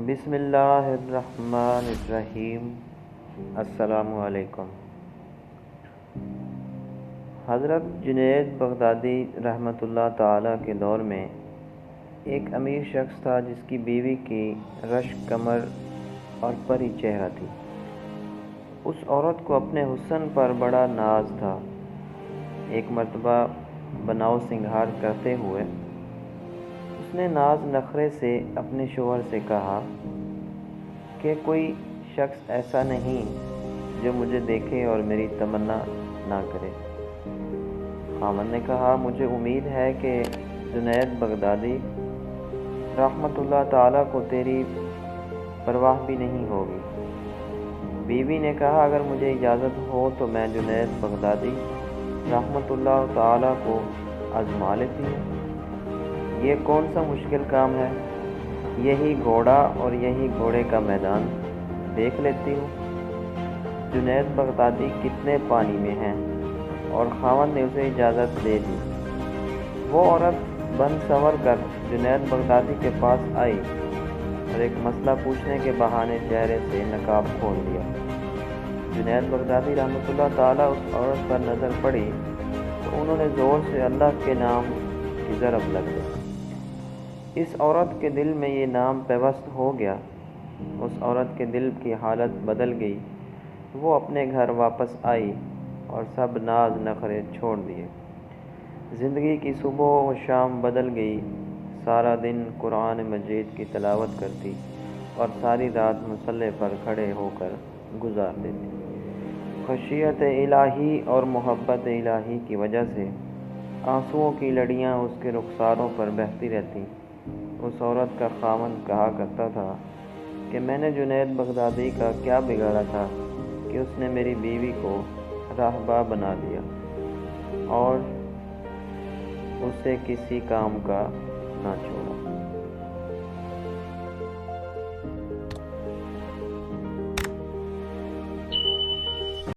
بسم اللہ الرحمن الرحیم۔ السلام علیکم۔ حضرت جنید بغدادی رحمۃ اللہ تعالیٰ کے دور میں ایک امیر شخص تھا جس کی بیوی کی رشک کمر اور پری چہرہ تھی۔ اس عورت کو اپنے حسن پر بڑا ناز تھا۔ ایک مرتبہ بناؤ سنگھار کرتے ہوئے اس نے ناز نخرے سے اپنے شوہر سے کہا کہ کوئی شخص ایسا نہیں جو مجھے دیکھے اور میری تمنا نہ کرے۔ خاوند نے کہا، مجھے امید ہے کہ جنید بغدادی رحمۃ اللہ تعالیٰ کو تیری پرواہ بھی نہیں ہوگی۔ بیوی نے کہا، اگر مجھے اجازت ہو تو میں جنید بغدادی رحمۃ اللہ تعالیٰ کو آزما لیتی ہوں۔ یہ کون سا مشکل کام ہے؟ یہی گھوڑا اور یہی گھوڑے کا میدان دیکھ لیتی ہوں۔ جنید بغدادی کتنے پانی میں ہیں؟ اور خاوند نے اسے اجازت دے دی۔ وہ عورت بن سنور کر جنید بغدادی کے پاس آئی اور ایک مسئلہ پوچھنے کے بہانے چہرے سے نقاب کھول دیا۔ جنید بغدادی رحمۃ اللہ تعالیٰ اس عورت پر نظر پڑی تو انہوں نے زور سے اللہ کے نام کی ضرب لگ گئی۔ اس عورت کے دل میں یہ نام پیوست ہو گیا۔ اس عورت کے دل کی حالت بدل گئی۔ وہ اپنے گھر واپس آئی اور سب ناز نخرے چھوڑ دیے۔ زندگی کی صبح و شام بدل گئی۔ سارا دن قرآن مجید کی تلاوت کرتی اور ساری رات مصلی پر کھڑے ہو کر گزار دیتی۔ خشیت الہی اور محبت الہی کی وجہ سے آنسوؤں کی لڑیاں اس کے رخساروں پر بہتی رہتی۔ اس عورت کا خاوند کہا کرتا تھا کہ میں نے جنید بغدادی کا کیا بگاڑا تھا کہ اس نے میری بیوی کو راہبہ بنا دیا اور اسے کسی کام کا نہ چھوڑا۔